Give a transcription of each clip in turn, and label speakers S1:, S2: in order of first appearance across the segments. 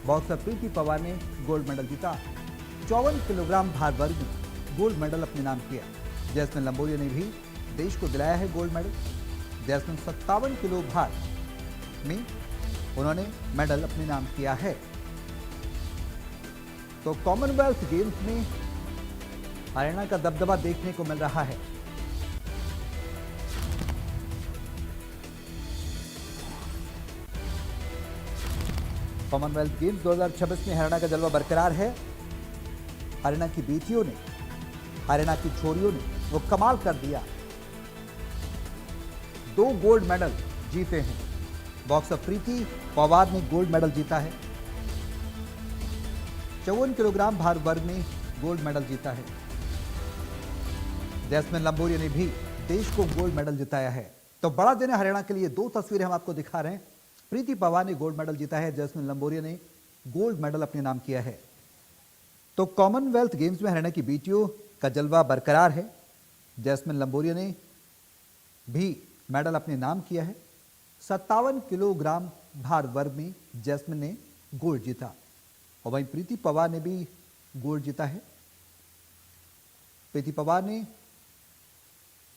S1: Boxer प्रीति पवार ने gold medal जीता। 54 kilogram भार वर्ग में गोल्ड मेडल अपने नाम किया। जैस्मिन लंबोरिया ने भी देश को दिलाया है गोल्ड मेडल। जैस्मिन 57 किलो भार में उन्होंने मेडल अपने नाम किया है। तो कॉमनवेल्थ गेम्स में हरियाणा का दबदबा देखने को मिल रहा है। कॉमनवेल्थ गेम्स 2026 में हरियाणा का जलवा बरकरार है। हरियाणा की बेटियों ने, हरियाणा की छोरियों ने वो कमाल कर दिया। 2 गोल्ड मेडल जीते हैं। बॉक्सर प्रीति पवार ने गोल्ड मेडल जीता है। 54 किलोग्राम भार वर्ग में गोल्ड मेडल जीता है। जैस्मिन लंबोरिया ने भी देश को गोल्ड मेडल जिताया है। तो बड़ा दिन है हरियाणा के लिए। 2 तस्वीरें हम आपको दिखा रहे हैं। प्रीति पवार ने गोल्ड मेडल जीता है, जैस्मिन लंबोरिया ने गोल्ड मेडल अपने नाम किया है। तो कॉमनवेल्थ गेम्स में हरियाणा की बेटियों का जलवा बरकरार है। जैस्मिन लंबोरिया ने भी मेडल अपने नाम किया है। 57 किलोग्राम भार वर्ग में जैस्मिन ने गोल्ड जीता और वहीं प्रीति पवार ने भी गोल्ड जीता है। प्रीति पवार ने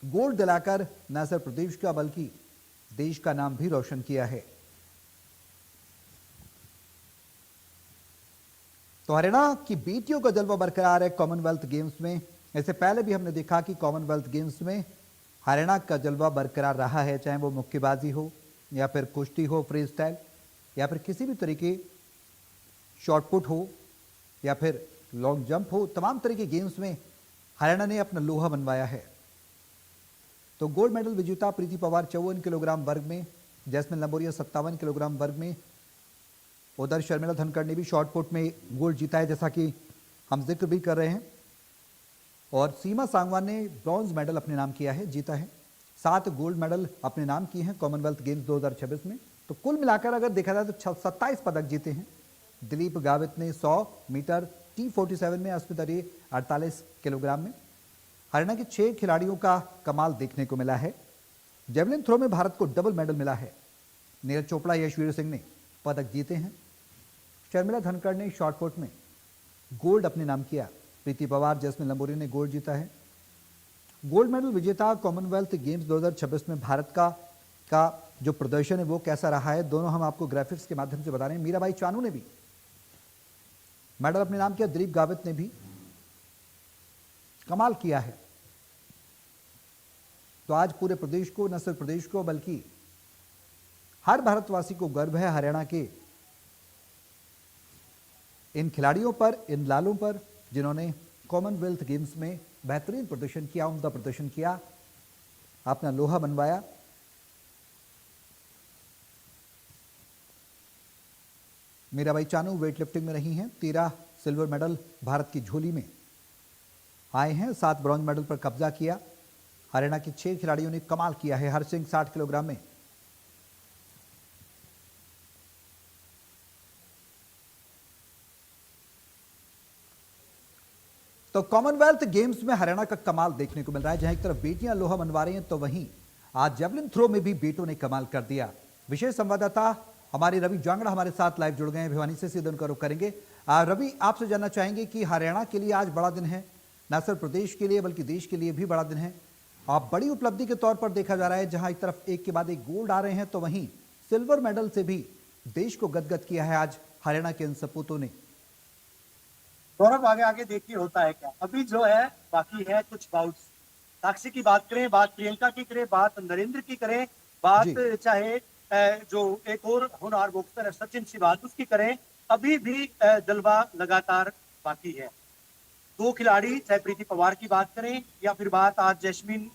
S1: गोल्ड दिलाकर न सिर्फ प्रदेश का बल्कि देश का नाम भी रोशन किया है। तो हरियाणा की बेटियों का जलवा बरकरार है कॉमनवेल्थ गेम्स में। इससे पहले भी हमने देखा कि कॉमनवेल्थ गेम्स में हरियाणा का जलवा बरकरार रहा है, चाहे वो मुक्केबाजी हो या फिर कुश्ती हो, फ्री स्टाइल या फिर किसी भी तरीके शॉटपुट हो या फिर लॉन्ग जंप हो। तमाम तरह के गेम्स में हरियाणा ने अपना लोहा मनवाया है। तो गोल्ड मेडल विजेता प्रीति पवार 54 किलोग्राम वर्ग में, जैस्मिन लंबोरिया 57 किलोग्राम वर्ग में। उधर शर्मिला धनखड़ ने भी शॉटपुट में गोल्ड जीता है, जैसा कि हम जिक्र भी कर रहे हैं। और सीमा सांगवान ने ब्रॉन्ज मेडल अपने नाम किया है, जीता है। 7 गोल्ड मेडल अपने नाम किए हैं कॉमनवेल्थ गेम्स 2026 में। तो कुल मिलाकर अगर देखा जाए तो 27 पदक जीते हैं। दिलीप गावित ने 100 मीटर T47 में, अस्मिता रे 48 किलोग्राम में। हरियाणा के 6 खिलाड़ियों का कमाल देखने को मिला है। जेवलिन थ्रो में भारत को डबल मेडल मिला है। नीरज चोपड़ा, यशवीर सिंह ने पदक जीते हैं। शर्मिला धनखड़ ने शॉटपुट में गोल्ड अपने नाम किया। प्रीति पवार, जैस्मिन लंबोरिया ने गोल्ड जीता है। गोल्ड मेडल विजेता कॉमनवेल्थ गेम्स 2026 में भारत का जो प्रदर्शन है वो कैसा रहा है, दोनों हम आपको ग्राफिक्स के माध्यम से बता रहे हैं। मीराबाई चानू ने भी मेडल अपने नाम किया। दिलीप गावित ने भी कमाल किया है। तो आज पूरे प्रदेश को, न सिर्फ प्रदेश को बल्कि हर भारतवासी को गर्व है हरियाणा के इन खिलाड़ियों पर, इन लालों पर, जिन्होंने कॉमनवेल्थ गेम्स में बेहतरीन प्रदर्शन किया, उम्दा प्रदर्शन किया, अपना लोहा मनवाया। मीराबाई चानू वेट लिफ्टिंग में रही हैं। 13 सिल्वर मेडल भारत की झोली में आए हैं। 7 ब्रॉन्ज मेडल पर कब्जा किया। हरियाणा के 6 खिलाड़ियों ने कमाल किया है। हर सिंह 60 किलोग्राम में। तो कॉमनवेल्थ गेम्स में हरियाणा का कमाल देखने को मिल रहा है। जहां एक तरफ बेटियां लोहा मनवा रही हैं, तो वहीं आज जेवलिन थ्रो में भी बेटों ने कमाल कर दिया। विशेष संवाददाता हमारे रवि जांगड़ा हमारे साथ लाइव जुड़ गए हैं। भिवानी से सीधे उनका रुख करेंगे। रवि, आपसे जानना चाहेंगे कि हरियाणा के लिए आज बड़ा दिन है, न सिर्फ प्रदेश के लिए बल्कि देश के लिए भी बड़ा दिन है। आप बड़ी उपलब्धि के तौर पर देखा जा रहा है, जहां एक तरफ एक के बाद एक गोल्ड आ रहे हैं, तो वहीं सिल्वर मेडल से भी देश को गदगद किया है आज हरियाणा के इन सपूतों ने।
S2: गौरव, आगे आगे देखिए होता है क्या। अभी जो है बाकी है कुछ बाउट्स। साक्षी की बात करें, बात प्रियंका की करें, बात नरेंद्र की करें, बात चाहे जो एक और होनहार बॉक्सर है सचिन सिवाल, उसकी करें, अभी भी जलवा लगातार बाकी है। 2 खिलाड़ी, चाहे प्रीति पवार की बात करें या फिर बात आज जैस्मिन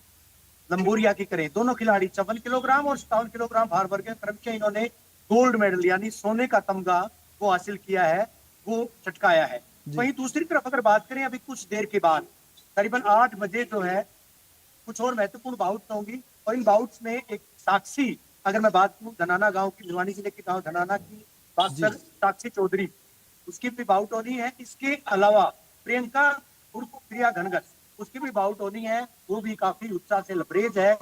S2: लंबोरिया की करें, दोनों खिलाड़ी 54 किलोग्राम और 57 किलोग्राम भार वर्ग में क्रमशः इन्होंने गोल्ड मेडल यानी सोने का तमगा वो हासिल किया है, वो चटकाया है। वहीं दूसरी तरफ अगर बात करें, अभी कुछ देर के बाद करीबन 8 बजे जो है कुछ और महत्वपूर्ण बाउट्स होंगी। और इन बाउट्स में एक साक्षी, अगर मैं बात करूं धनाना गांव की, भिवानी जिले के गांव धनाना की बात कर, साक्षी चौधरी, उसकी भी बाउट होनी है। इसके अलावा प्रियंका उर्फ प्रिया घनघट, उसकी भी बाउट होनी है, वो भी काफी उत्साह से लबरेज है।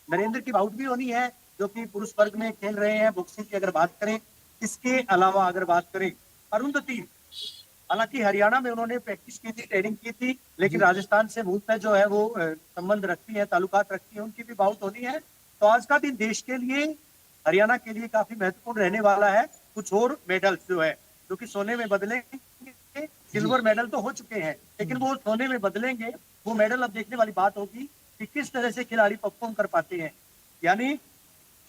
S2: नरेंद्र की बाउट भी होनी है, जो कि पुरुष वर्ग में खेल रहे हैं बॉक्सिंग की अगर बात करें। इसके अलावा अगर बात करें अरुंधति, हालांकि हरियाणा में उन्होंने प्रैक्टिस की थी, ट्रेनिंग की थी, लेकिन
S1: जी
S2: राजस्थान से मूलतः जो है वो संबंध रखती है, ताल्लुकात रखती है, उनकी भी बाउट होनी है। तो आज का दिन देश के लिए, हरियाणा के लिए काफी महत्वपूर्ण रहने वाला है। कुछ और मेडल्स जो है, जो कि सोने में बदलेंगे,
S1: जी
S2: सिल्वर मेडल तो हो चुके हैं, लेकिन वो सोने में बदलेंगे। वो मेडल अब देखने वाली बात होगी कि किस तरह से खिलाड़ी परफॉर्म कर पाते हैं। यानी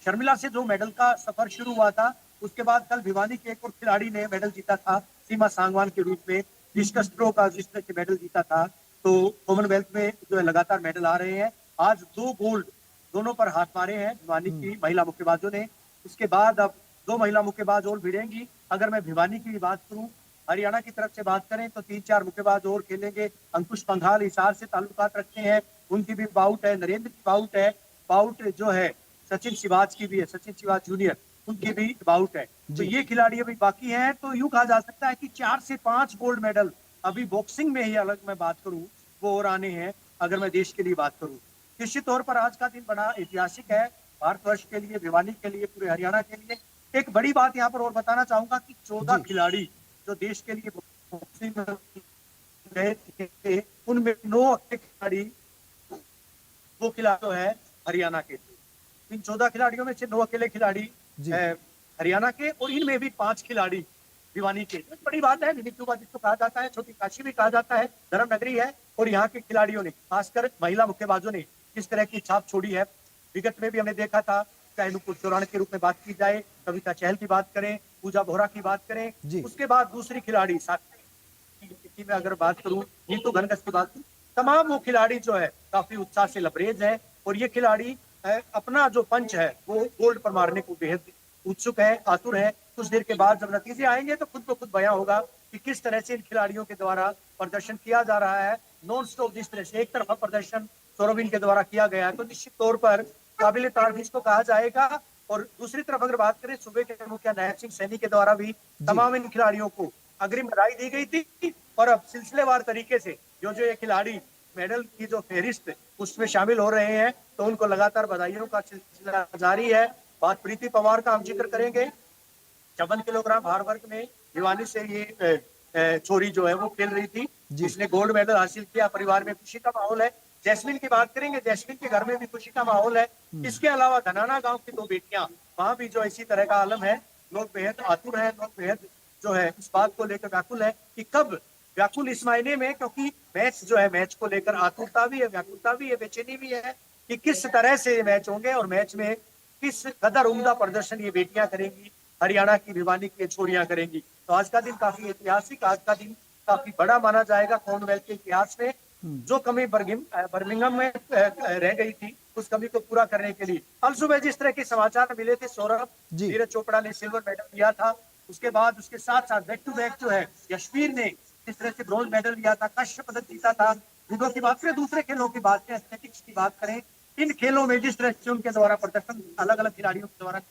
S2: शर्मिला से जो मेडल का सफर शुरू हुआ था, उसके बाद कल भिवानी के एक और खिलाड़ी ने मेडल जीता था, सीमा सांगवान के रूप में, डिस्कस थ्रो का जिस तरह से मेडल जीता था। तो कॉमनवेल्थ में जो है लगातार मेडल आ रहे हैं। आज 2 गोल्ड दोनों पर हाथ मारे हैं भिवानी की महिला मुक्केबाजों ने। उसके बाद अब 2 महिला मुक्केबाज और भिड़ेंगी। अगर मैं भिवानी की बात करूं, हरियाणा की तरफ से बात करें तो 3-4 मुक्केबाज और खेलेंगे। अंकुश पंघाल हिसार से ताल्लुकात रखते हैं, उनकी भी बाउट है। नरेंद्र की बाउट है। बाउट जो है सचिन सिवाज की भी है, सचिन सिवाज जूनियर, उनकी भी बाउट है। तो
S1: जी
S2: ये खिलाड़ी अभी बाकी हैं। तो यूं कहा जा सकता है कि 4 से 5 गोल्ड मेडल अभी बॉक्सिंग में ही, अलग मैं बात करूं, वो और आने हैं। अगर मैं देश के लिए बात करूं, निश्चित तौर पर आज का दिन बड़ा ऐतिहासिक है भारतवर्ष के लिए, भिवानी के लिए, पूरे हरियाणा के लिए। एक बड़ी बात यहाँ पर और बताना चाहूंगा कि 14
S1: जी
S2: खिलाड़ी जो देश के लिए बॉक्सिंग में गए थे, उनमें 9 खिलाड़ी, वो खिलाड़ी तो है हरियाणा के थे। इन 14 खिलाड़ियों में से 9 अकेले खिलाड़ी
S1: जी
S2: हरियाणा के, और इनमें भी 5 खिलाड़ी भिवानी के। तो बड़ी बात है, मिनी क्यूबा जिसको कहा जाता है, छोटी काशी भी कहा जाता है, धर्म नगरी है। और यहाँ के खिलाड़ियों ने, खासकर महिला मुक्केबाजों ने, किस तरह की छाप छोड़ी है। विगत में भी हमने देखा था, चाहे नुपुर चौरान के रूप में बात की जाए, कविता चहल की बात करें, पूजा बोहरा की बात करें,
S1: जी
S2: उसके बाद दूसरी खिलाड़ी साथी में अगर बात करूं, नीतू घनघस की बात करूं, तमाम वो खिलाड़ी जो है काफी उत्साह से लबरेज है। और ये खिलाड़ी अपना जो पंच है वो गोल्ड पर मारने को बेहद उत्सुक है, आतुर है। कुछ देर के बाद जब नतीजे आएंगे तो खुद ब खुद बयां होगा कि किस तरह से इन खिलाड़ियों के द्वारा प्रदर्शन किया जा रहा है। नॉन स्टॉप जिस तरह से एक तरफा प्रदर्शन सौरभ के द्वारा किया गया है, तो निश्चित तौर पर काबिल तारीफ इसको कहा जाएगा। और दूसरी तरफ अगर बात करें, सूबे के मुखिया नायब सिंह सैनी के द्वारा भी
S1: जी
S2: तमाम इन खिलाड़ियों को अग्रिम बधाई दी गई थी। और अब सिलसिलेवार तरीके से जो जो ये खिलाड़ी मेडल की जो फेहरिस्त उसमें शामिल हो रहे हैं, तो उनको लगातार बधाइयों का सिलसिला जारी है। बात प्रीति पवार का हम जिक्र करेंगे। 54 किलोग्राम भार वर्ग में भिवानी से ये छोरी जो है वो खेल रही थी,
S1: जी
S2: इसने गोल्ड मेडल हासिल किया। परिवार में खुशी का माहौल है। जैस्मिन की बात करेंगे, जैस्मिन के घर में भी खुशी का माहौल है। इसके अलावा धनाना गांव की 2 बेटियां, वहां भी जो इसी तरह का आलम है। लोग बेहद आतुर है, लोग बेहद जो है इस बात को लेकर व्याकुल है कि कब, व्याकुल इस मायने में क्योंकि मैच जो है, मैच को लेकर आतुरता भी है, व्याकुलता भी है, बेचैनी भी है कि किस तरह से मैच होंगे और मैच में किस कदर उम्दा प्रदर्शन ये बेटियां करेंगी, हरियाणा की भिवानी की छोरियां करेंगी। तो आज का दिन काफी ऐतिहासिक, आज का दिन काफी बड़ा माना जाएगा कॉमनवेल्थ के इतिहास में। जो कमी बर्मिंघम में रह गई थी, उस कमी को पूरा करने के लिए कल सुबह जिस तरह के समाचार मिले थे, सौरभ,
S1: जी
S2: नीरज चोपड़ा ने सिल्वर मेडल लिया था। उसके बाद उसके साथ साथ बैक टू बैक जो है यशवीर ने जिस तरह से ब्रॉन्ज मेडल लिया था, कश्यप पदक जीता था। जूडो की बात करें, दूसरे खेलों की बात करें, एथलेटिक्स की बात करें, इन खेलों में जिस तरह से उनके द्वारा प्रदर्शन अलग अलग खिलाड़ियों के द्वारा,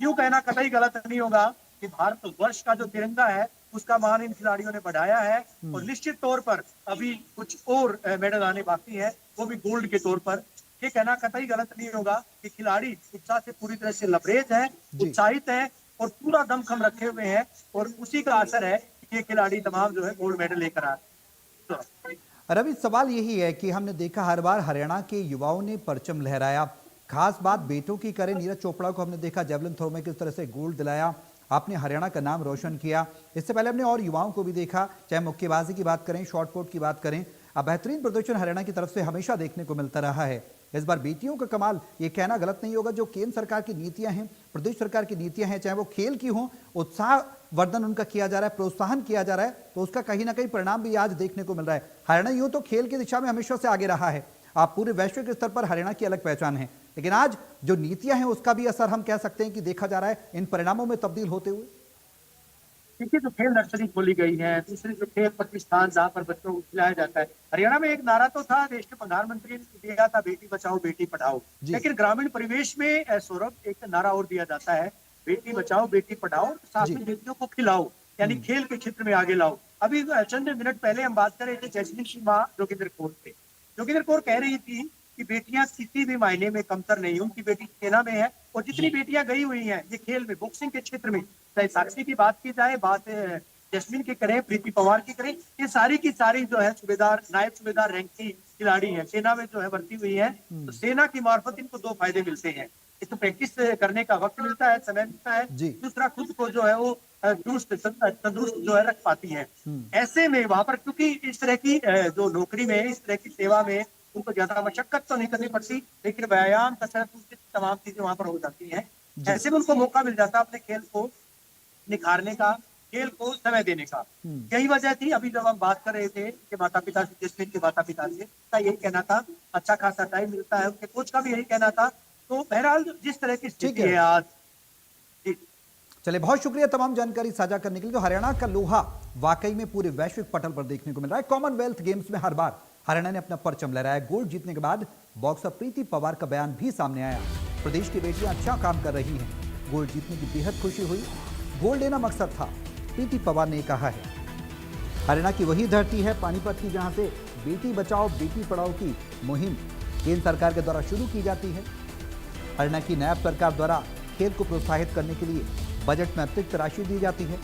S2: यूं कहना कतई गलत नहीं होगा कि भारतवर्ष का जो तिरंगा है उसका मान इन खिलाड़ियों ने बढ़ाया है। और निश्चित तौर पर अभी कुछ और मेडल आने बाकी है, वो भी गोल्ड के तौर पर। ये कहना कतई गलत नहीं होगा कि खिलाड़ी उत्साह से पूरी तरह से लबरेज है,
S1: जी
S2: उत्साहित है और पूरा दमखम रखे हुए हैं। और उसी का असर है कि ये खिलाड़ी तमाम जो है गोल्ड मेडल लेकर आ रहे हैं।
S1: रवि, सवाल यही है कि हमने देखा हर बार हरियाणा के युवाओं ने परचम लहराया। खास बात बेटों की करें, नीरज चोपड़ा को हमने देखा जेवलिन थ्रो में किस तरह से गोल्ड दिलाया, आपने हरियाणा का नाम रोशन किया। इससे पहले हमने और युवाओं को भी देखा, चाहे मुक्केबाजी की बात करें, शॉटपुट की बात करें। अब बेहतरीन प्रदर्शन हरियाणा की तरफ से हमेशा देखने को मिलता रहा है। इस बार बेटियों का कमाल, ये कहना गलत नहीं होगा, जो केंद्र सरकार की नीतियां हैं, प्रदेश सरकार की नीतियां हैं, चाहे वो खेल की हों, उत्साह वर्धन उनका किया जा रहा है, प्रोत्साहन किया जा रहा है, तो उसका कहीं ना कहीं परिणाम भी आज देखने को मिल रहा है। हरियाणा यूं तो खेल की दिशा में हमेशा से आगे रहा है, आप पूरे वैश्विक स्तर पर हरियाणा की अलग पहचान है, लेकिन आज जो नीतियां हैं उसका भी असर हम कह सकते हैं कि देखा जा रहा है इन परिणामों में तब्दील होते हुए।
S2: देखिए, जो खेल नर्सरी खोली गई है, दूसरी जो खेल प्रतिष्ठान जहाँ पर बच्चों को खिलाया जाता है, हरियाणा में एक नारा तो था, देश के प्रधानमंत्री ने दिया था, बेटी बचाओ बेटी पढ़ाओ।
S1: जी
S2: लेकिन ग्रामीण परिवेश में सौरभ एक नारा और दिया जाता है, बेटी बचाओ बेटी पढ़ाओ, साथ
S1: जी
S2: में बेटियों को खिलाओ, यानी खेल के क्षेत्र में आगे लाओ। अभी चंद मिनट पहले हम बात कर रहे थे जैस्मिन की माँ जोगिंदर कौर पे। जोगिंदर कौर कह रही थी कि बेटियां किसी भी मायने में कमतर नहीं, उनकी बेटी सेना में है और जितनी बेटियां गई हुई हैं ये खेल में, बॉक्सिंग के क्षेत्र में, चाहे साक्षी की बात की जाए, बात जैस्मिन की करें, प्रीति पवार की करें, ये सारी की सारी जो है सूबेदार, नायब सूबेदार रैंक की खिलाड़ी है, सेना में जो है भर्ती हुई है। तो सेना की मार्फत इनको दो फायदे मिलते हैं, एक तो प्रैक्टिस करने का वक्त मिलता है, समय मिलता है,
S1: जी।
S2: दूसरा खुद को जो है वो तंदुरुस्त जो है रख पाती है। ऐसे में वहां पर क्योंकि इस तरह की जो नौकरी में, इस तरह की सेवा में उनको ज्यादा मशक्कत तो नहीं करनी पड़ती, लेकिन व्यायाम कसरत तमाम चीजें वहां पर हो जाती हैं। ऐसे में उनको मौका मिल जाता है अपने खेल को निखारने का, खेल को समय देने का। यही वजह थी, अभी जब हम बात कर रहे थे कि माता पिता से, जैस्मिन के माता पिता से, का यही कहना था, अच्छा खासा टाइम मिलता है, उनके कोच का भी यही कहना था। तो बहरहाल जिस तरह की स्थिति है आज,
S1: चलिए, बहुत शुक्रिया तमाम जानकारी साझा करने के लिए। जो हरियाणा का लोहा वाकई में पूरे वैश्विक पटल पर देखने को मिल रहा है। कॉमनवेल्थ गेम्स में हर बार हरियाणा ने अपना परचम लहराया। गोल्ड जीतने के बाद बॉक्सर प्रीति पवार का बयान भी सामने आया। प्रदेश की बेटियां अच्छा काम कर रही हैं, गोल्ड जीतने की बेहद खुशी हुई, गोल्ड लेना मकसद था, प्रीति पवार ने कहा है। हरियाणा की वही धरती है पानीपत की, जहां से बेटी बचाओ बेटी पढ़ाओ की मुहिम केंद्र सरकार के द्वारा शुरू की जाती है। हरियाणा की नायब सरकार द्वारा खेल को प्रोत्साहित करने के लिए बजट में अतिरिक्त राशि दी जाती है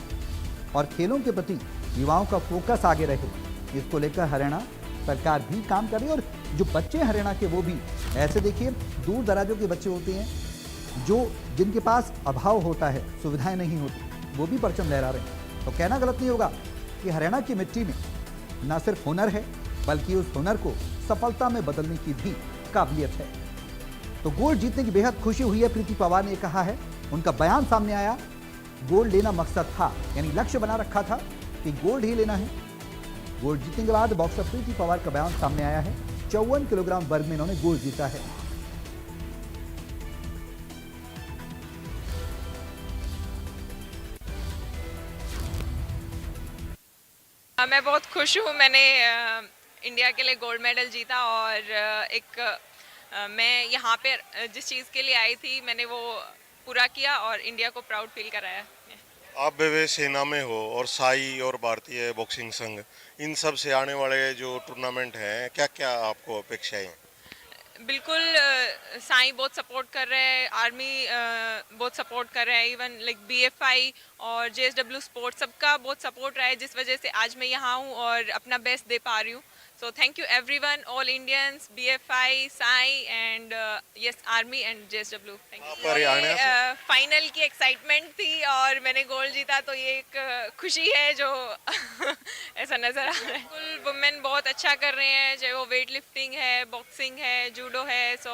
S1: और खेलों के प्रति युवाओं का फोकस आगे रहे, इसको लेकर हरियाणा सरकार भी काम कर रही है। और जो बच्चे हरियाणा के, वो भी ऐसे देखिए दूर दराजों के बच्चे होते हैं, जो जिनके पास अभाव होता है, सुविधाएं नहीं होती, वो भी परचम लहरा रहे हैं। तो कहना गलत नहीं होगा कि हरियाणा की मिट्टी में न सिर्फ हुनर है, बल्कि उस हुनर को सफलता में बदलने की भी काबिलियत है। तो गोल्ड जीतने की बेहद खुशी हुई है, प्रीति पवार ने कहा है। उनका बयान सामने आया, गोल्ड लेना मकसद था, यानी लक्ष्य बना रखा था कि गोल्ड ही लेना है। गोल्ड जीतने के बाद बॉक्सर प्रीति पवार का बयान सामने आया है। 54 किलोग्राम वर्ग में इन्होंने गोल्ड जीता है।
S3: मैं बहुत खुश हूँ। मैंने इंडिया के लिए गोल्ड मेडल जीता और मैं यहाँ पे जिस चीज़ के लिए आई थी मैंने वो पूरा किया और इंडिया को प्राउड फील कराया।
S4: आप वे सेना में हो और साई और भारतीय बॉक्सिंग संघ, इन सब से आने वाले जो टूर्नामेंट हैं, क्या क्या आपको अपेक्षाएं हैं?
S3: बिल्कुल, साई बहुत सपोर्ट कर रहे हैं, आर्मी बहुत सपोर्ट कर रहे हैं, इवन लाइक BFI और JSW स्पोर्ट्स सबका बहुत सपोर्ट रहा है, जिस वजह से आज मैं यहाँ हूँ और अपना बेस्ट दे पा रही हूँ। So thank you everyone, all Indians, BFI, Sai and yes army and JSW। Thank you. Final की एक्साइटमेंट थी और मैंने गोल्ड जीता, तो ये एक खुशी है जो ऐसा नज़र आ रहा है। बिल्कुल, वुमेन बहुत अच्छा कर रहे हैं, चाहे वो वेट लिफ्टिंग है, बॉक्सिंग है, जूडो है। सो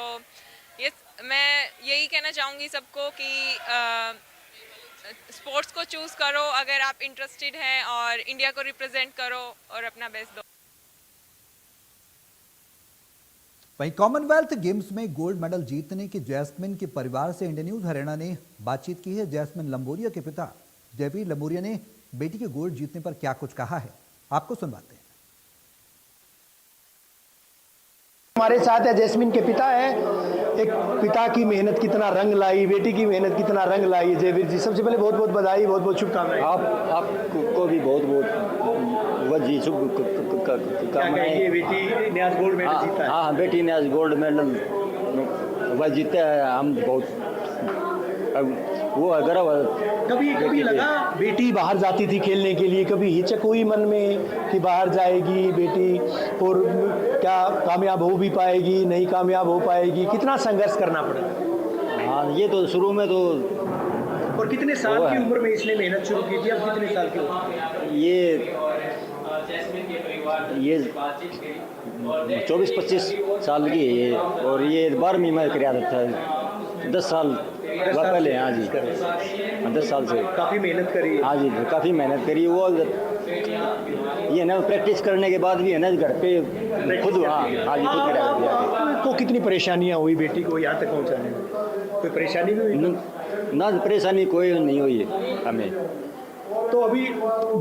S3: ये मैं यही कहना चाहूँगी सबको कि स्पोर्ट्स को चूज़ करो अगर आप इंटरेस्टेड हैं और इंडिया को रिप्रेजेंट करो और अपना बेस्ट दो।
S1: वहीं कॉमनवेल्थ गेम्स में गोल्ड मेडल जीतने की जैस्मिन के परिवार से इंडिया न्यूज हरियाणा ने बातचीत की है। जैस्मिन लंबोरिया के पिता जयवीर लंबोरिया ने बेटी के गोल्ड जीतने पर क्या कुछ कहा है, आपको सुनवाते हैं।
S5: हमारे साथ है जैस्मिन के पिता है। एक पिता की मेहनत कितना रंग लाई, बेटी की मेहनत कितना रंग लाई। जयवीर जी, सबसे पहले बहुत बहुत बधाई, बहुत बहुत शुभकामनाएं।
S6: आपको भी बहुत बहुत वजी शुभकामनाएं।
S5: बेटी ने आज गोल्ड मेडल जीता है।
S6: हाँ, बेटी ने आज गोल्ड मेडल वह जीता है। हम बहुत वो गर्व।
S5: कभी लगा बेटी बाहर जाती थी खेलने के लिए, कभी हिचक हुई मन में कि बाहर जाएगी बेटी और क्या कामयाब हो भी पाएगी, नहीं कामयाब हो पाएगी, कितना संघर्ष करना पड़ा?
S6: हाँ, ये तो शुरू में तो।
S5: और कितने साल की उम्र में इसने मेहनत शुरू की थी? अब कितने साल की उम्र?
S6: ये 24-25 साल की है ये, और ये 12वीं में क्रियारत था। 10 साल पहले। हाँ जी, 10 साल से
S5: काफ़ी मेहनत करी।
S6: हाँ जी, काफ़ी मेहनत करी। वो ये ना प्रैक्टिस करने के बाद भी है ना घर पे खुद। हाँ जी, खुद क्रियारत।
S5: तो कितनी परेशानियाँ हुई बेटी को यहाँ तक पहुँचाने में? कोई परेशानी भी हुई?
S6: ना, परेशानी कोई नहीं हुई हमें।
S5: तो अभी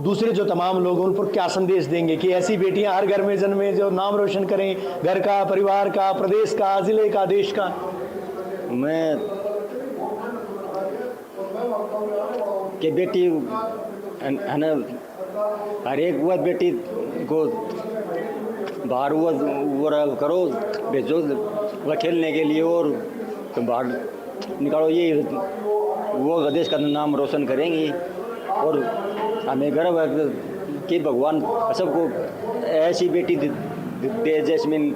S5: दूसरे जो तमाम लोग हैं उन पर क्या संदेश देंगे कि ऐसी बेटियां हर घर में जन्मे जो नाम रोशन करें, घर का, परिवार का, प्रदेश का, जिले का, देश का?
S6: मैं कि बेटी है ना, हर एक वह बेटी को बाहर वो करो, भेजो वह खेलने के लिए और बाहर निकालो। वो देश का नाम रोशन करेंगी और हमें गर्व है कि भगवान सबको ऐसी बेटी दे जैस्मिन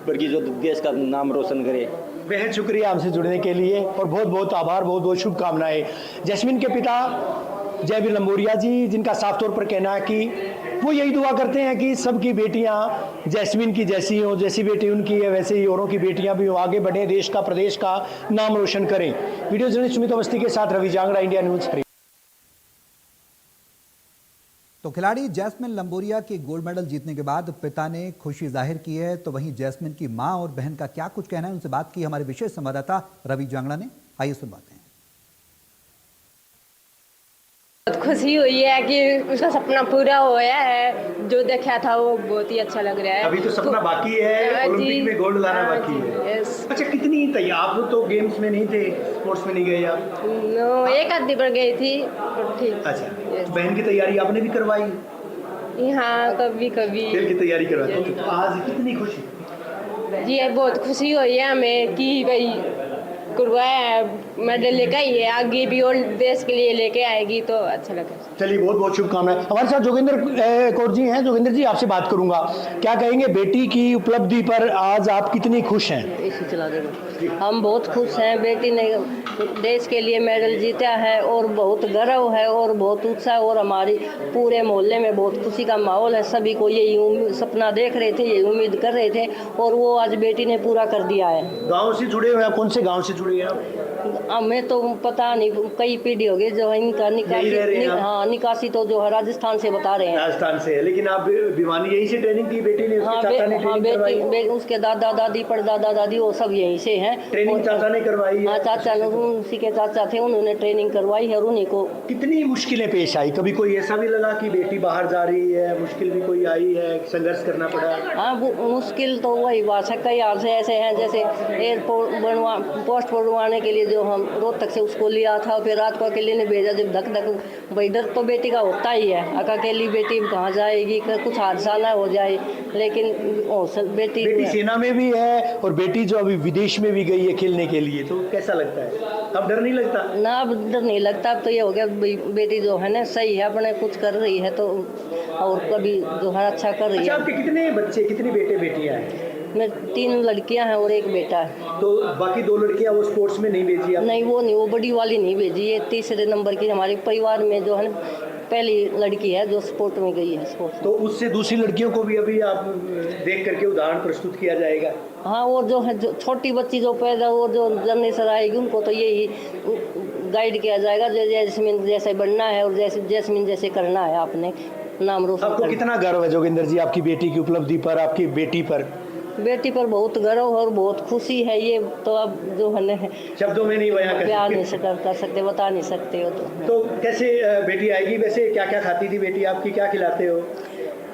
S6: पर की जो देश का नाम रोशन करे।
S5: बेहद शुक्रिया हमसे जुड़ने के लिए और बहुत बहुत आभार, बहुत बहुत शुभकामनाएं। जैस्मिन के पिता जयवीर लंबोरिया जी, जिनका साफ तौर पर कहना है कि वो यही दुआ करते हैं कि सबकी बेटियां जैस्मिन की जैसी हों, जैसी बेटी उनकी है वैसे ही औरों की बेटियां भी आगे बढ़ें, देश का प्रदेश का नाम रोशन करें। वीडियो जर्नलिस्ट सुमित अवस्थी के साथ रवि जांगड़ा, इंडिया न्यूज।
S1: तो खिलाड़ी जैस्मिन लंबोरिया के गोल्ड मेडल जीतने के बाद पिता ने खुशी जाहिर की है, तो वहीं जैस्मिन की मां और बहन का क्या कुछ कहना है, उनसे बात की हमारे विशेष संवाददाता रवि जांगड़ा ने। आइए सुनवाते हैं।
S7: बहुत खुशी हुई है कि उसका सपना पूरा हुआ है, जो देखा था वो बहुत ही अच्छा लग रहा है।
S5: अभी तो सपना बाकी है, ओलंपिक में गोल्ड लाना बाकी है। अच्छा, कितनी तैयार, आप तो गेम्स में नहीं थे, स्पोर्ट्स में नहीं गए आप?
S7: नो, एक आधी बार गई थी। ठीक।
S5: अच्छा, तो बहन की तैयारी आपने भी करवाई?
S7: हाँ, कभी कभी
S5: खेल की तैयारी करवाई। तो आज कितनी खुशी?
S7: जी बहुत खुशी हुई है हमें कि भाई करवाया, मेडल लेकर आई है, आगे भी और देश के लिए लेके आएगी तो अच्छा लगा।
S5: चलिए, बहुत बहुत शुभकामनाएं। हमारे साथ जोगिंदर कौर जी हैं। जोगिंदर जी, आपसे बात करूंगा, क्या कहेंगे बेटी की उपलब्धि पर आज आप कितनी खुश हैं?
S7: इसी चला देगा। हम बहुत खुश हैं, बेटी ने देश के लिए मेडल जीता है और बहुत गर्व है और बहुत उत्साह, और हमारी पूरे मोहल्ले में बहुत खुशी का माहौल है। सभी को यही सपना देख रहे थे, यही उम्मीद कर रहे थे और वो आज बेटी ने पूरा कर दिया है।
S5: गाँव से जुड़े हुए हैं? कौन से गाँव से जुड़े हैं आप?
S7: हमें तो पता नहीं, कई पीढ़ी हो गई जो इनका निकासी तो जो है राजस्थान से बता रहे हैं।
S5: राजस्थान से है, लेकिन आप भिवानी यहीं से ट्रेनिंग की बेटी ने?
S7: उसके दादा दादी, परदादा दादी वो सब यहीं से हैं।
S5: ट्रेनिंग चाचा ने करवाई?
S7: हाँ, चाचा, उसी के चाचा थे, उन्होंने ट्रेनिंग करवाई है और उन्हीं को।
S5: कितनी मुश्किलें पेश आई? कभी कोई ऐसा भी लगा कि बेटी बाहर जा रही है, मुश्किल भी कोई आई है, संघर्ष करना पड़ा?
S7: हाँ, मुश्किल तो वही बात है, कई हाल से ऐसे हैं, जैसे एयरपोर्ट पोस्ट बनवाने के लिए जो हम रोहतक से उसको लिया था, फिर रात को अकेले ने भेजा, जब धक धक भाई डर तो बेटी का होता ही है, अकेली बेटी कहाँ जाएगी, कुछ हादसा ना हो जाए। लेकिन बेटी
S5: सेना में भी है और बेटी जो अभी विदेश में भी गई है खेलने के लिए, तो कैसा लगता है? अब डर नहीं लगता?
S7: ना, अब डर नहीं लगता। अब तो ये हो गया बेटी जो है ना सही है, अपने कुछ कर रही है तो, और कभी जो है अच्छा कर रही है।
S5: अच्छा, आपके कितने बच्चे, कितनी बेटे बेटियां हैं?
S7: मेरी 3 लड़कियां हैं और 1 बेटा है।
S5: तो बाकी 2 लड़कियां वो स्पोर्ट्स में नहीं भेजी आप?
S7: नहीं, वो बड़ी वाली नहीं भेजी, ये तीसरे नंबर की हमारे परिवार में जो है ना पहली लड़की है जो स्पोर्ट में गई है। स्पोर्ट
S5: तो उससे दूसरी लड़कियों को भी अभी आप देख करके उदाहरण प्रस्तुत किया जाएगा?
S7: हाँ, और जो है जो छोटी बच्ची जो पैदा वो जो जनरेशन आएगी उनको तो यही गाइड किया जाएगा, जैस्मिन जैसे बनना है और जैस्मिन जैसे करना है, आपने नाम रोशन।
S5: आपको कितना गर्व है जोगिंदर जी आपकी बेटी की उपलब्धि पर, आपकी बेटी पर?
S7: बेटी पर बहुत गर्व और बहुत खुशी है, ये तो अब जो है
S5: शब्दों में नहीं बयां
S7: कर सकते, बता नहीं सकते हो।
S5: तो कैसे बेटी आएगी? वैसे क्या क्या खाती थी बेटी आपकी, क्या खिलाते हो?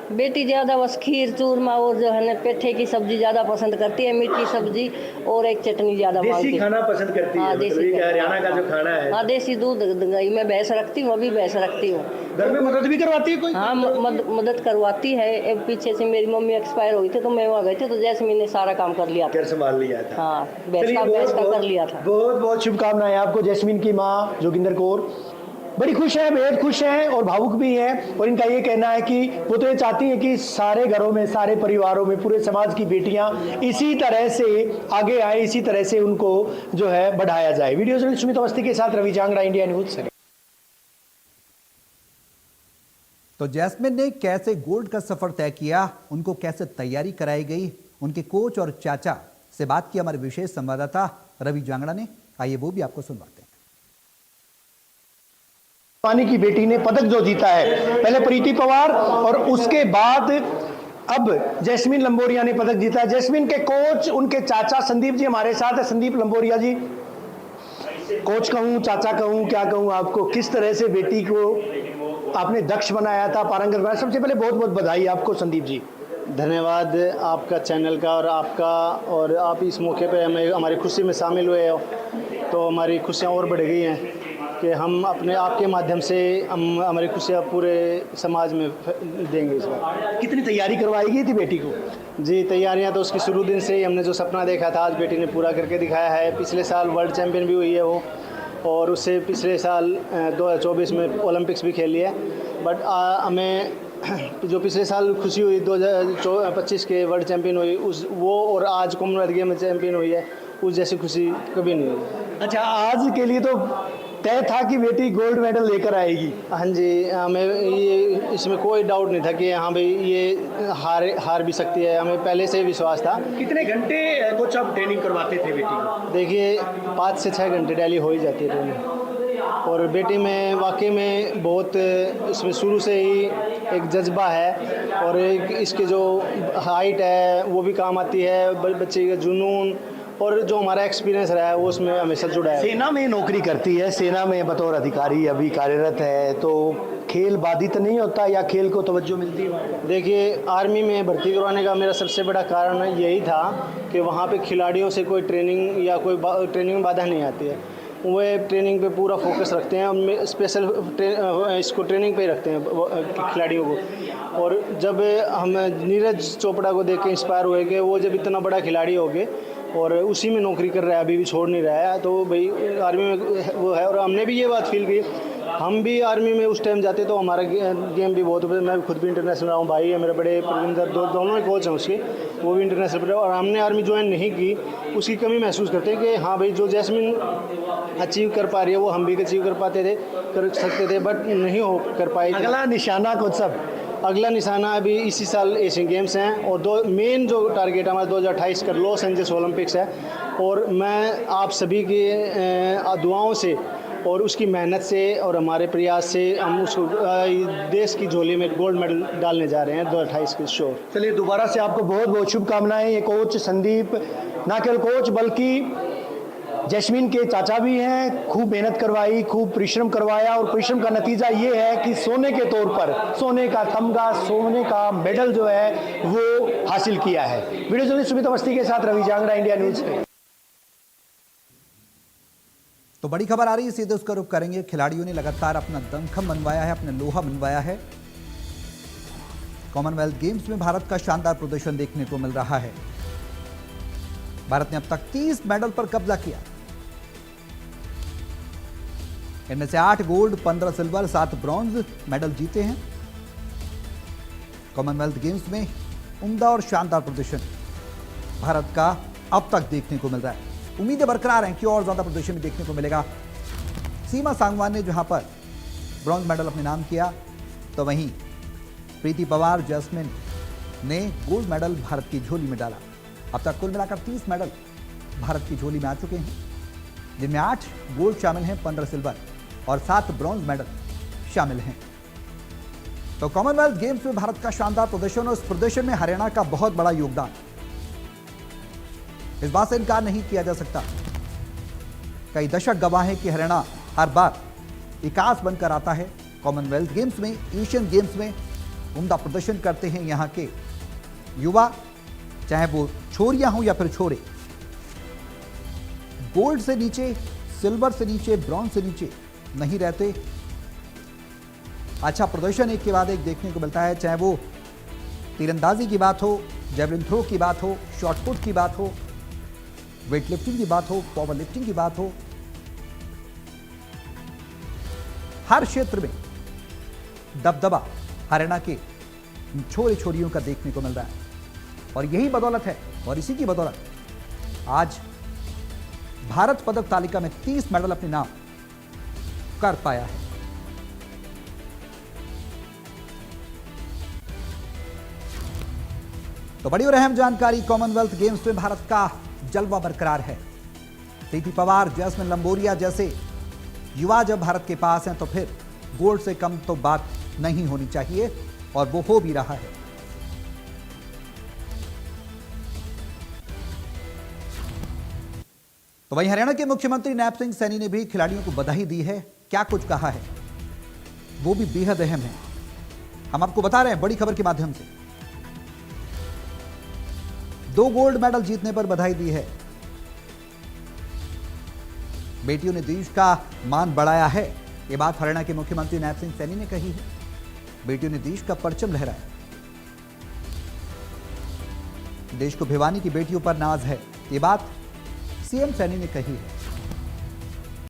S7: बेटी ज़्यादा बस खीर चूरमा और जो है ना पेठे की सब्जी ज़्यादा पसंद करती है, मीठी सब्जी और एक चटनी ज़्यादा
S5: देसी खाना पसंद करती है?
S7: हाँ, देसी
S5: हरियाणा का जो खाना है।
S7: हाँ, देसी दूध दही मैं भैंस रखती हूँ, अभी भैंस रखती हूँ।
S5: घर में मदद भी करवाती है कोई?
S7: हाँ, मदद करवाती है। पीछे से मेरी मम्मी एक्सपायर हुई थी तो मैं वहाँ गई थी, तो जैस्मिन ने सारा काम कर लिया था,
S5: संभाल लिया था।
S7: हाँ, भैंस का कर लिया था।
S5: बहुत बहुत शुभकामनाएं आपको। जैस्मिन की माँ जोगिंदर कौर बड़ी खुश है, बेहद खुश हैं और भावुक भी हैं, और इनका ये कहना है कि वो तो ये चाहती हैं कि सारे घरों में, सारे परिवारों में, पूरे समाज की बेटियां इसी तरह से आगे आए, इसी तरह से उनको जो है बढ़ाया जाए। वीडियो जर्नलिस्ट सुमित अवस्थी के साथ रवि जांगड़ा, इंडिया न्यूज से।
S1: तो जैस्मिन ने कैसे गोल्ड का सफर तय किया, उनको कैसे तैयारी कराई गई, उनके कोच और चाचा से बात की हमारे विशेष संवाददाता रवि जांगड़ा ने। आइए वो भी आपको सुनवाते हैं।
S5: पानी की बेटी ने पदक जो जीता है, पहले प्रीति पवार और उसके बाद अब जैस्मिन लंबोरिया ने पदक जीता है। जैस्मिन के कोच, उनके चाचा संदीप जी हमारे साथ है। संदीप लंबोरिया जी, कोच कहूँ, चाचा कहूँ, क्या कहूँ आपको, किस तरह से बेटी को आपने दक्ष बनाया था, पारंगत बनाया? सबसे पहले बहुत बहुत बधाई आपको संदीप जी।
S8: धन्यवाद आपका चैनल का और आपका, और आप इस मौके पे हमें हमारी खुशी में शामिल हुए हो तो हमारी खुशियाँ और बढ़ गई हैं कि हम अपने आपके माध्यम से हम हमारी खुशियाँ पूरे समाज में देंगे इस बार।
S5: कितनी तैयारी करवाई गई थी बेटी को?
S8: जी, तैयारियां तो उसकी शुरू दिन से ही, हमने जो सपना देखा था आज बेटी ने पूरा करके दिखाया है। पिछले साल वर्ल्ड चैंपियन भी हुई है वो, और उससे पिछले साल 2024 में ओलंपिक्स भी खेली है। बट हमें जो पिछले साल खुशी हुई 2025 के वर्ल्ड चैम्पियन हुई उस वो और आज कॉमनवेल्थ गेम में चैम्पियन हुई है, उस जैसी खुशी कभी नहीं हुई।
S5: अच्छा, आज के लिए तो तय था कि बेटी गोल्ड मेडल लेकर आएगी।
S8: हाँ जी, हमें ये इसमें कोई डाउट नहीं था कि हाँ भाई ये हार भी सकती है, हमें पहले से विश्वास था।
S5: कितने घंटे कोच आप ट्रेनिंग करवाते थे बेटी को?
S8: देखिए 5 से 6 घंटे डेली हो ही जाती है ट्रेनिंग। और बेटी में वाकई में बहुत इसमें शुरू से ही एक जज्बा है और एक इसके जो हाइट है वो भी काम आती है, बच्चे का जुनून और जो हमारा एक्सपीरियंस रहा है वो उसमें हमेशा जुड़ा है।
S5: सेना में नौकरी करती है, सेना में बतौर अधिकारी अभी कार्यरत है, तो खेल बाधित नहीं होता या खेल को तवज्जो मिलती है?
S8: देखिए आर्मी में भर्ती करवाने का मेरा सबसे बड़ा कारण यही था कि वहाँ पे खिलाड़ियों से कोई ट्रेनिंग या कोई ट्रेनिंग में बाधा नहीं आती है। वो ट्रेनिंग पे पूरा फोकस रखते हैं, उनमें स्पेशल इसको ट्रेनिंग पे ही रखते हैं खिलाड़ियों को। और जब हम नीरज चोपड़ा को देख के इंस्पायर हुए कि वो जब इतना बड़ा खिलाड़ी हो गए और उसी में नौकरी कर रहा है, अभी भी छोड़ नहीं रहा है, तो भाई आर्मी में वो है। और हमने भी ये बात फील की, हम भी आर्मी में उस टाइम जाते तो हमारा गेम भी बहुत, मैं खुद भी इंटरनेशनल रहा हूँ, भाई है मेरे बड़े प्रविंदर, दोनों ही कोच हैं उसके, वो भी इंटरनेशनल प्लेयर। और हमने आर्मी ज्वाइन नहीं की, उसकी कमी महसूस करते हैं कि हाँ भाई जो जैस्मिन अचीव कर पा रही है वो हम भी अचीव कर सकते थे, बट नहीं हो कर पाए।
S5: अगला निशाना कोच साहब?
S8: अगला निशाना अभी इसी साल एशियन गेम्स हैं और दो मेन जो टारगेट हमारा 2028 का लॉस एंजल्स ओलंपिक्स है। और मैं आप सभी की दुआओं से और उसकी मेहनत से और हमारे प्रयास से हम उसको देश की झोली में गोल्ड मेडल डालने जा रहे हैं 2028 के शो।
S5: चलिए, दोबारा से आपको बहुत बहुत शुभकामनाएं। ये कोच संदीप ना केवल कोच बल्कि जैस्मिन के चाचा भी हैं, खूब मेहनत करवाई, खूब परिश्रम करवाया और परिश्रम का नतीजा ये है कि सोने के तौर पर सोने का तमगा, सोने का मेडल जो है वो हासिल किया है। वीडियो जर्नलिस्ट सुमित अवस्थी के साथ रवि जांगड़ा, इंडिया न्यूज पे।
S1: तो बड़ी खबर आ रही है, सीधे उसका रुख करेंगे। खिलाड़ियों ने लगातार अपना दमखम मनवाया है, अपना लोहा मनवाया है। कॉमनवेल्थ गेम्स में भारत का शानदार प्रदर्शन देखने को मिल रहा है। भारत ने अब तक 30 मेडल पर कब्जा किया, इनमें से 8 गोल्ड, 15 सिल्वर, 7 ब्रॉन्ज मेडल जीते हैं। कॉमनवेल्थ गेम्स में उम्दा और शानदार प्रदर्शन भारत का अब तक देखने को मिल रहा है। उम्मीदें बरकरार हैं कि और ज्यादा प्रदर्शन भी देखने को मिलेगा। सीमा सांगवान ने जहां पर ब्रॉन्ज मेडल अपने नाम किया, तो वहीं प्रीति पवार, जैस्मिन ने गोल्ड मेडल भारत की झोली में डाला। अब तक कुल मिलाकर 30 मेडल भारत की झोली में आ चुके हैं, जिनमें 8 गोल्ड शामिल हैं, 15 सिल्वर और 7 ब्रॉन्ज मेडल शामिल हैं। तो कॉमनवेल्थ गेम्स में भारत का शानदार प्रदर्शन और उस प्रदर्शन में हरियाणा का बहुत बड़ा योगदान, इस बात से इनकार नहीं किया जा सकता। कई दशक गवाह हैं कि हरियाणा हर बार विकास बनकर आता है। कॉमनवेल्थ गेम्स में, एशियन गेम्स में उम्दा प्रदर्शन करते हैं यहाँ के युवा, चाहे वो छोरियां हों या फिर छोरे। गोल्ड से नीचे, सिल्वर से नीचे, ब्रॉन्ज से नीचे नहीं रहते। अच्छा प्रदर्शन एक के बाद एक देखने को मिलता है, चाहे वो तीरंदाजी की बात हो, जेवलिन थ्रो की बात हो, शॉट पुट की बात हो, वेट लिफ्टिंग की बात हो, पावर लिफ्टिंग की बात हो। हर क्षेत्र में दबदबा हरियाणा के छोरे छोरियों का देखने को मिल रहा है और यही बदौलत है और इसी की बदौलत आज भारत पदक तालिका में 30 मेडल अपने नाम कर पाया है। तो बड़ी और अहम जानकारी, कॉमनवेल्थ गेम्स में भारत का जलवा बरकरार है। प्रीति पवार, जैस्मिन लंबोरिया जैसे युवा जब भारत के पास हैं तो फिर गोल्ड से कम तो बात नहीं होनी चाहिए और वो हो भी रहा है। तो वहीं हरियाणा के मुख्यमंत्री नैप सिंह सैनी ने भी खिलाड़ियों को बधाई दी है। क्या कुछ कहा है वो भी बेहद अहम है, हम आपको बता रहे हैं बड़ी खबर के माध्यम से। 2 गोल्ड मेडल जीतने पर बधाई दी है। बेटियों ने देश का मान बढ़ाया है, ये बात हरियाणा के मुख्यमंत्री नैप सिंह सैनी ने कही है। बेटियों ने देश का परचम लहराया, देश को भिवानी की बेटियों पर नाज है, ये बात सीएम सैनी ने कही है।